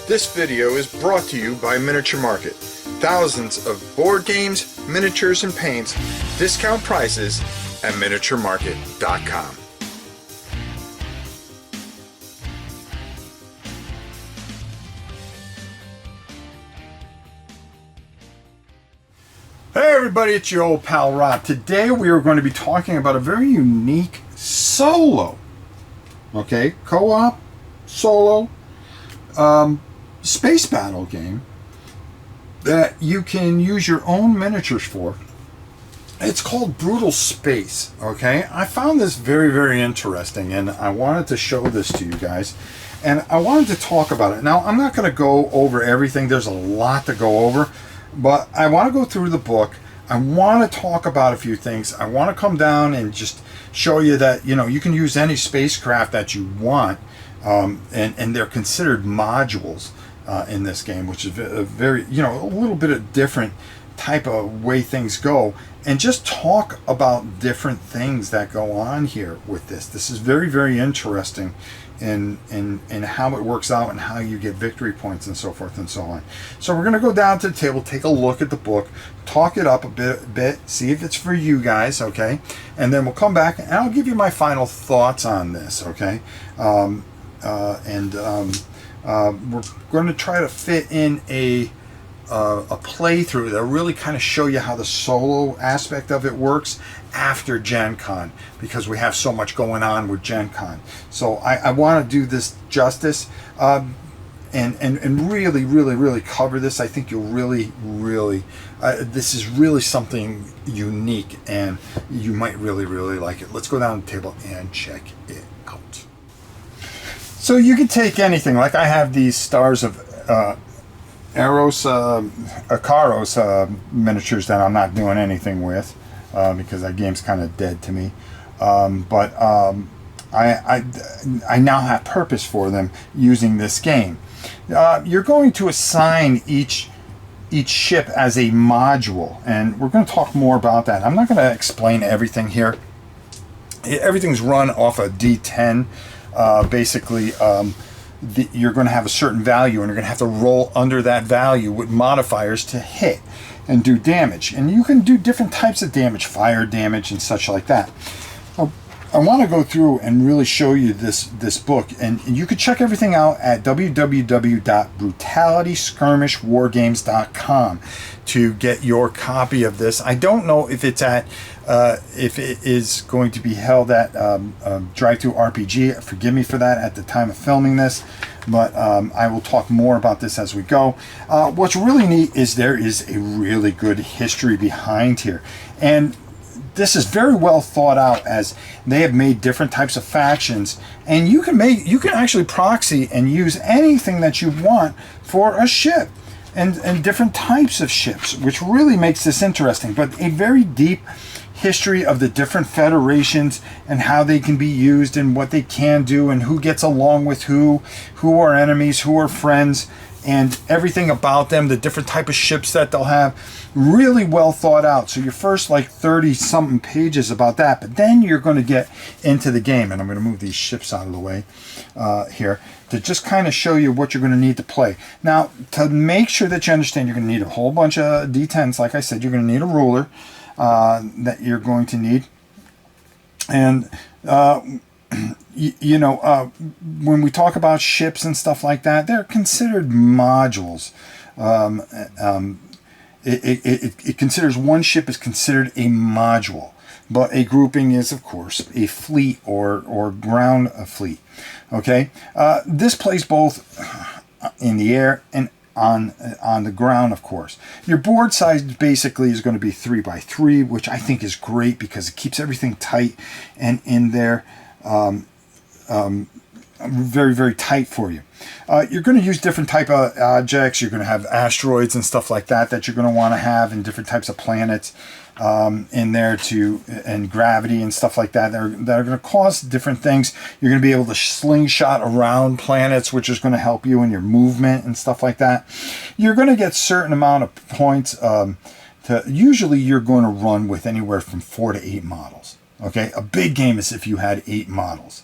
This video is brought to you by Miniature Market. Thousands of board games, miniatures, and paints, discount prices at miniaturemarket.com. Hey everybody, it's your old pal Rob. Today we are going to be talking about a very unique solo, co-op, solo, space battle game that you can use your own miniatures for. It's called Brutal Space, I found this very, very interesting, and I wanted to show this to you guys, and I wanted to talk about it. Now, I'm not going to go over everything. There's a lot to go over, but I want to go through the book. I want to talk about a few things. I want to come down and just show you that, you can use any spacecraft that you want, and they're considered modules in this game, which is a very, a little bit of different type of way things go, and just talk about different things that go on here with this. This is very, very interesting in how it works out and how you get victory points and so forth and so on. So we're going to go down to the table, take a look at the book, talk it up a bit, see if it's for you guys, and then we'll come back and I'll give you my final thoughts on this, we're going to try to fit in a playthrough that really kind of show you how the solo aspect of it works after Gen Con, because we have so much going on with Gen Con. So I want to do this justice, and really, really, really cover this. I think you'll really, this is really something unique, and you might really, really like it. Let's go down to the table and check it out. So you can take anything. Like I have these Stars of Akaros miniatures that I'm not doing anything with because that game's kind of dead to me. But I now have purpose for them using this game. You're going to assign each ship as a module, and we're going to talk more about that. I'm not going to explain everything here. Everything's run off a D10. Basically, you're going to have a certain value, and you're going to have to roll under that value with modifiers to hit and do damage. And you can do different types of damage, fire damage and such like that. I want to go through and really show you this book, and you can check everything out at www.brutalityskirmishwargames.com to get your copy of this. I don't know if it's at if it is going to be held at Drive-Thru RPG. Forgive me for that at the time of filming this, but I will talk more about this as we go. What's really neat is there is a really good history behind here, and this is very well thought out, as they have made different types of factions, and you can actually proxy and use anything that you want for a ship, and different types of ships, which really makes this interesting. But a very deep history of the different federations and how they can be used and what they can do and who gets along with who are enemies, who are friends, and everything about them, the different type of ships that they'll have. Really well thought out. So your first 30 something pages about that, but then you're going to get into the game, and I'm going to move these ships out of the way here to just kind of show you what you're going to need to play. Now, to make sure that you understand, you're going to need a whole bunch of D10s. Like I said, you're going to need a ruler that you're going to need, and when we talk about ships and stuff like that, they're considered modules. It considers one ship is considered a module, but a grouping is, of course, a fleet or ground fleet. This plays both in the air and on the ground, of course. Your board size basically is going to be 3x3, which I think is great because it keeps everything tight and in there. Very, very tight for you. You're going to use different type of objects. You're going to have asteroids and stuff like that you're going to want to have, and different types of planets in there and gravity and stuff like that that are going to cause different things. You're going to be able to slingshot around planets, which is going to help you in your movement and stuff like that. You're going to get certain amount of points. Usually you're going to run with anywhere from 4 to 8 models. A big game is if you had 8 models.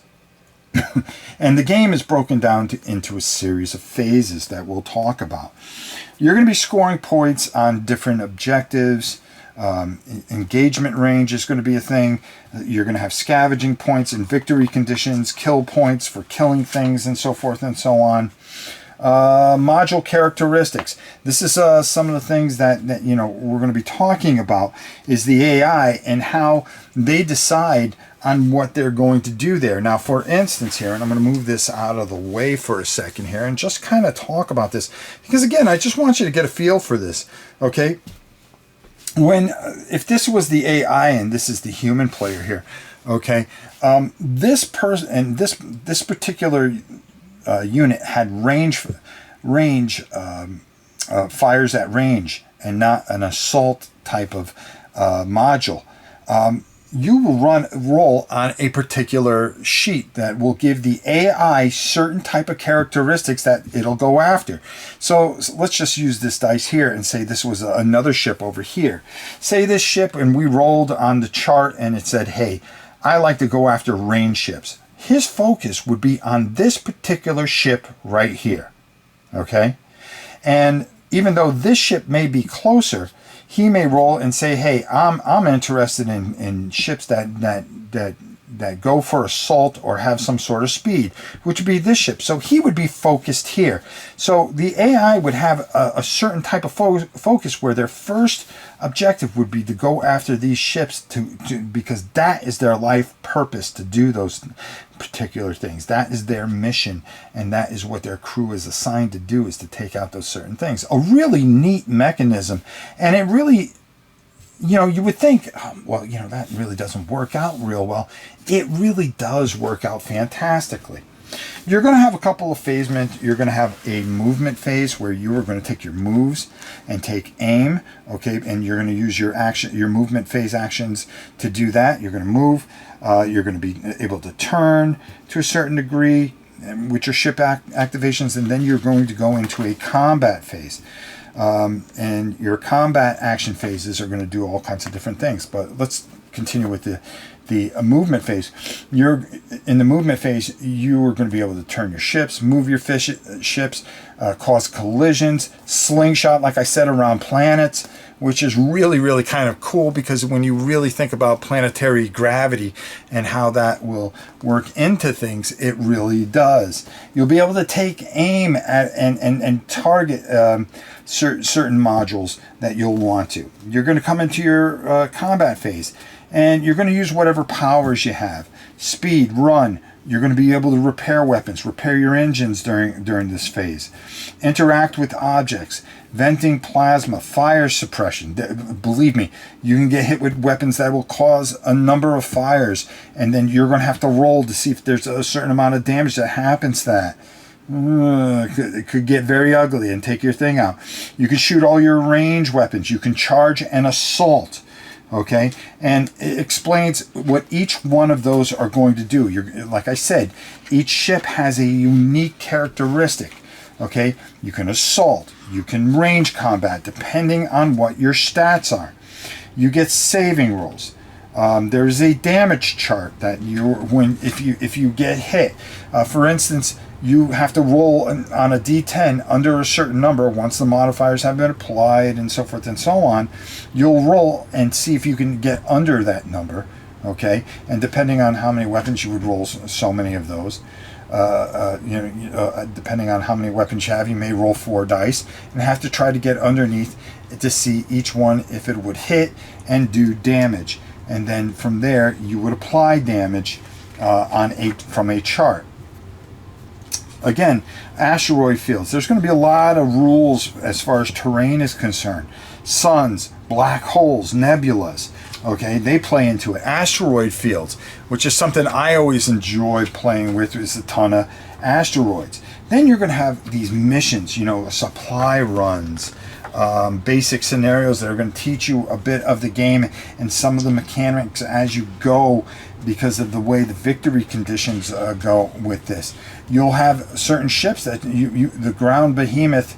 And the game is broken down into a series of phases that we'll talk about. You're going to be scoring points on different objectives. Engagement range is going to be a thing. You're going to have scavenging points and victory conditions, kill points for killing things, and so forth and so on. Module characteristics. This is some of the things that we're going to be talking about, is the AI and how they decide on what they're going to do there. Now, for instance here, and I'm going to move this out of the way for a second here and just kind of talk about this, because again, I just want you to get a feel for this, okay? If this was the AI and this is the human player here, okay, this person and this particular unit had fires at range and not an assault type of module. You will roll on a particular sheet that will give the AI certain type of characteristics that it'll go after. So let's just use this dice here and say this was another ship over here. Say this ship, and we rolled on the chart and it said, hey, I like to go after range ships. His focus would be on this particular ship right here, okay? And even though this ship may be closer, he may roll and say, hey, I'm interested in ships that go for assault or have some sort of speed, which would be this ship. So he would be focused here. So the AI would have a certain type of focus where their first objective would be to go after these ships because that is their life purpose, to do those particular things. That is their mission, and that is what their crew is assigned to do, is to take out those certain things. A really neat mechanism, and it really, you would think, well, that really doesn't work out real well. It really does work out fantastically. You're going to have a couple of phases. You're going to have a movement phase where you are going to take your moves and take aim, okay, and you're going to use your movement phase actions to do that. You're going to move. You're going to be able to turn to a certain degree with your ship activations, and then you're going to go into a combat phase. And your combat action phases are going to do all kinds of different things. But let's continue with the movement phase. In the movement phase, you are going to be able to turn your ships, move your ships, cause collisions, slingshot, like I said, around planets, which is really, really kind of cool, because when you really think about planetary gravity and how that will work into things, it really does. You'll be able to take aim at and target certain modules that you'll want to. You're going to come into your combat phase, and you're going to use whatever powers you have. Speed, run. You're going to be able to repair weapons, repair your engines during this phase. Interact with objects, venting plasma, fire suppression. Believe me, you can get hit with weapons that will cause a number of fires, and then you're going to have to roll to see if there's a certain amount of damage that happens to that. It could get very ugly and take your thing out. You can shoot all your range weapons. You can charge and assault. Okay, and it explains what each one of those are going to do. Like I said, each ship has a unique characteristic. Okay, you can assault, you can range combat, depending on what your stats are. You get saving rolls. There's a damage chart that if you get hit. For instance, you have to roll on a D10 under a certain number. Once the modifiers have been applied and so forth and so on, you'll roll and see if you can get under that number, okay? And depending on how many weapons you would roll, so many of those, depending on how many weapons you have, you may roll 4 dice and have to try to get underneath to see each one if it would hit and do damage. And then from there, you would apply damage from a chart. Again, asteroid fields. There's going to be a lot of rules as far as terrain is concerned. Suns, black holes, nebulas. Okay, they play into it. Asteroid fields, which is something I always enjoy playing with, is a ton of asteroids. Then you're going to have these missions, supply runs, basic scenarios that are going to teach you a bit of the game and some of the mechanics as you go, because of the way the victory conditions go with this. You'll have certain ships that the ground behemoth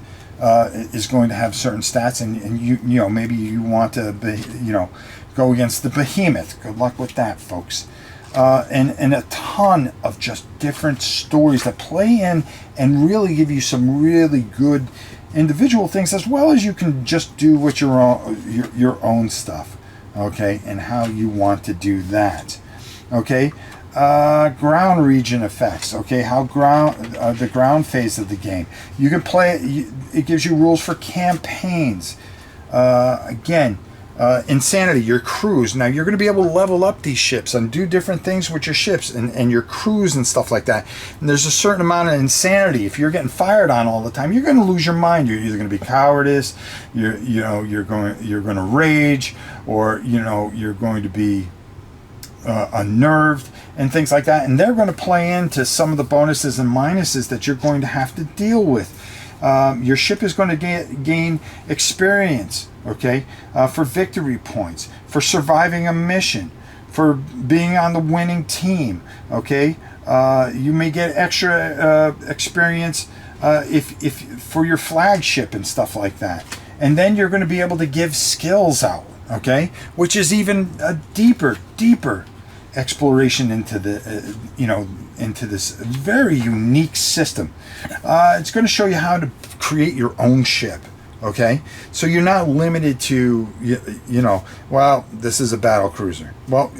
is going to have certain stats, and maybe you want to go against the behemoth. Good luck with that, folks. and a ton of just different stories that play in and really give you some really good individual things, as well as you can just do with your own stuff, okay, and how you want to do that, okay. Ground region effects, okay, how the ground phase of the game. You can play it. It gives you rules for campaigns. Again, insanity, your crews. Now you're going to be able to level up these ships and do different things with your ships and your crews and stuff like that. And there's a certain amount of insanity. If you're getting fired on all the time, you're going to lose your mind. You're either going to be cowardice, you're going to rage, or you're going to be unnerved and things like that. And they're going to play into some of the bonuses and minuses that you're going to have to deal with. Your ship is going to gain experience, okay, for victory points, for surviving a mission, for being on the winning team, okay. You may get extra experience if for your flagship and stuff like that. And then you're going to be able to give skills out, okay, which is even a deeper exploration into the into this very unique system. It's going to show you how to create your own ship, okay, so you're not limited to well, this is a battle cruiser. Well,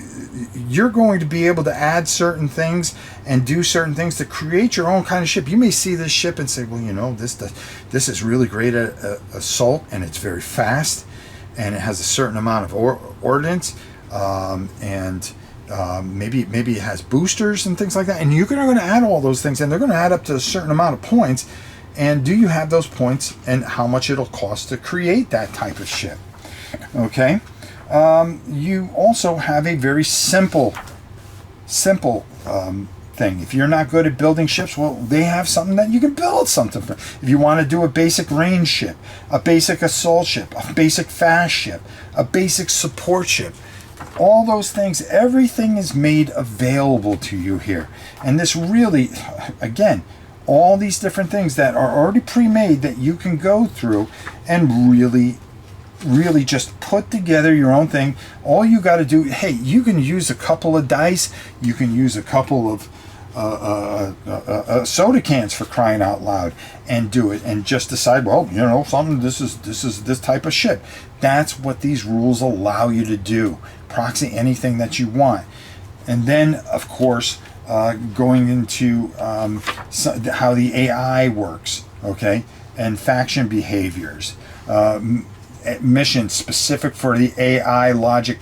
you're going to be able to add certain things and do certain things to create your own kind of ship. You may see this ship and say, well, this is really great at assault, and it's very fast, and it has a certain amount of ordnance, and maybe it has boosters and things like that, and you're going to add all those things, and they're going to add up to a certain amount of points. And do you have those points, and how much it'll cost to create that type of ship, okay. You also have a very simple thing. If you're not good at building ships, well, they have something that you can build something for. If you want to do a basic range ship, a basic assault ship, a basic fast ship, a basic support ship, all those things, everything is made available to you here. And this really, again, all these different things that are already pre-made that you can go through and really just put together your own thing. All you got to do, hey, you can use a couple of dice, you can use a couple of soda cans, for crying out loud, and do it, and just decide, well, this is this type of ship. That's what these rules allow you to do. Proxy anything that you want. And then, of course, going into how the AI works, okay, and faction behaviors, missions specific for the AI logic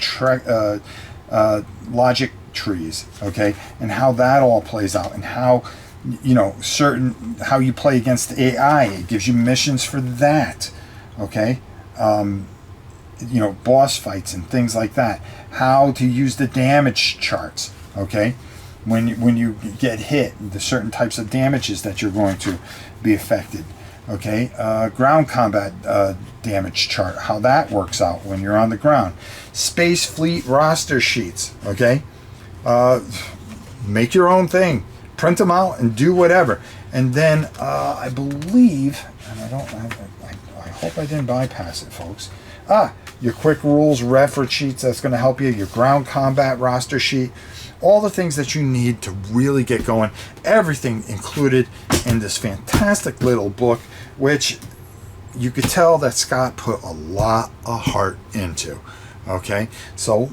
trees, okay, and how that all plays out, and how how you play against AI. It gives you missions for that, okay. Boss fights and things like that. How to use the damage charts, okay. When you get hit, the certain types of damages that you're going to be affected, okay. Ground combat damage chart, how that works out when you're on the ground. Space fleet roster sheets, okay. Make your own thing, print them out, and do whatever. And then I believe, and I hope I didn't bypass it, folks. Your quick rules reference sheets, that's going to help you. Your ground combat roster sheet, all the things that you need to really get going. Everything included in this fantastic little book, which you could tell that Scott put a lot of heart into. Okay, so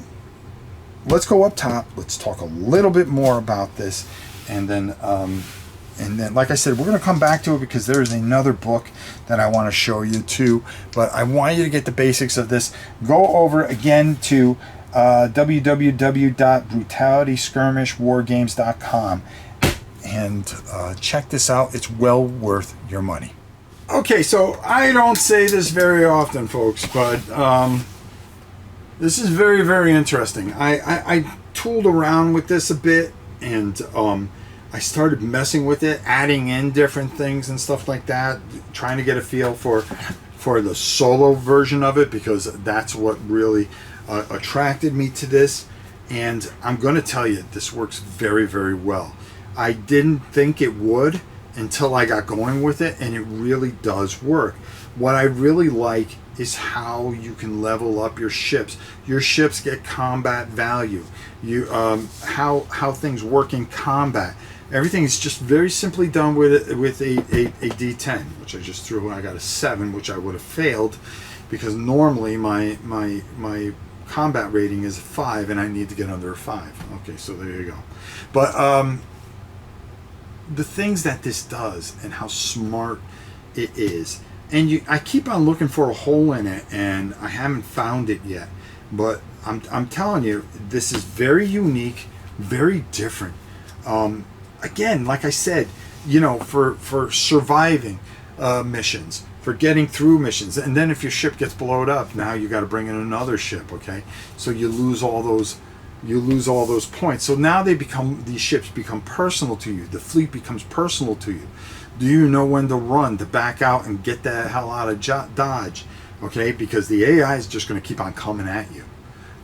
let's go up top. Let's talk a little bit more about this, and then like I said, we're going to come back to it because there is another book that I want to show you too. But I want you to get the basics of this. Go over again to www.brutalityskirmishwargames.com and check this out. It's well worth your money. Okay, so I don't say this very often, folks, but this is very, very interesting. I tooled around with this a bit, and I started messing with it, adding in different things and stuff like that, trying to get a feel for the solo version of it, because that's what really attracted me to this. And I'm going to tell you, this works very, very well. I didn't think it would, until I got going with it, and it really does work. What I really like is how you can level up your ships. Your ships get combat value. You how things work in combat. Everything is just very simply done with a D10, which I just threw. I got a 7, which I would have failed because normally my combat rating is a 5, and I need to get under a 5. Okay, so there you go. But the things that this does and how smart it is, and I keep on looking for a hole in it, and I haven't found it yet. But I'm telling you, this is very unique, very different. Again, like I said, you know, for surviving missions, for getting through missions, and then if your ship gets blown up, now you got to bring in another ship. Okay, so you lose all those points. So now these ships become personal to you. The fleet becomes personal to you. Do you know when to run, to back out and get the hell out of Dodge? Okay, because the AI is just going to keep on coming at you.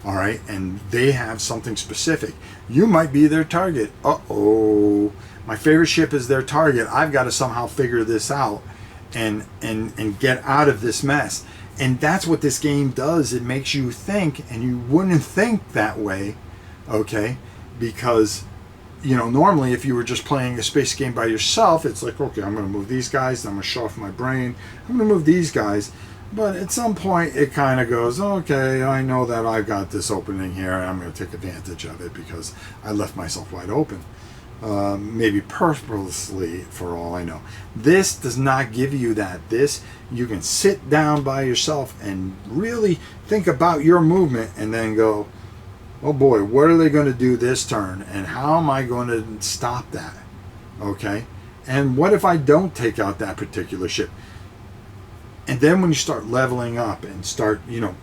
All right, and they have something specific. You might be their target. Uh-oh, my favorite ship is their target. I've got to somehow figure this out and get out of this mess. And that's what this game does. It makes you think, and you wouldn't think that way, okay? Because, you know, normally if you were just playing a space game by yourself, it's like, okay, I'm going to move these guys, I'm going to show off my brain, I'm going to move these guys. But at some point, it kind of goes, okay, I know that I've got this opening here, and I'm going to take advantage of it because I left myself wide open. Maybe purposely, for all I know. This does not give you that. This, you can sit down by yourself and really think about your movement and then go, oh boy, what are they going to do this turn? And how am I going to stop that? Okay? And what if I don't take out that particular ship? And then when you start leveling up and start, you know,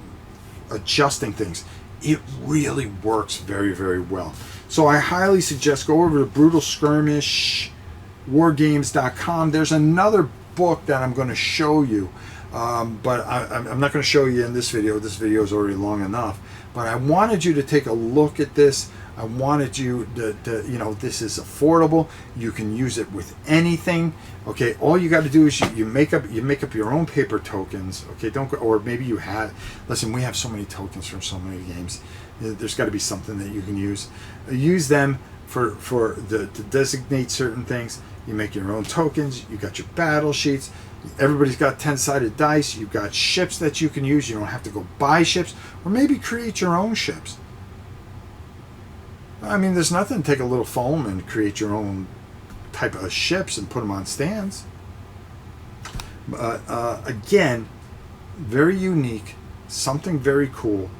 adjusting things, it really works very, very well. So I highly suggest go over to brutalskirmishwargames.com. There's another book that I'm going to show you, but I'm not going to show you in this video. This video is already long enough. But I wanted you to take a look at this. I wanted you to you know, this is affordable. You can use it with anything. Okay, all you got to do is you make up your own paper tokens. Okay, don't go, or maybe you have. Listen, we have so many tokens from so many games. There's got to be something that you can use. Use them to designate certain things. You make your own tokens. You got your battle sheets. Everybody's got 10-sided dice. You've got ships that you can use. You don't have to go buy ships, or maybe create your own ships. I mean, there's nothing to take a little foam and create your own type of ships and put them on stands. But again, very unique, something very cool.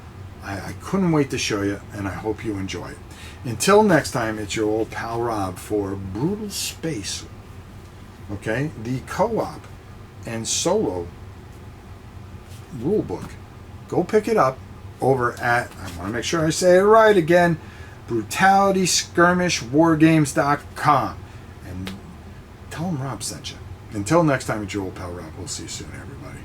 I couldn't wait to show you, and I hope you enjoy it. Until next time, it's your old pal Rob for Brutal Space. Okay, the co-op and solo rulebook. Go pick it up over at, I want to make sure I say it right again, BrutalitySkirmishWargames.com. And tell them Rob sent you. Until next time, it's your old pal Rob. We'll see you soon, everybody.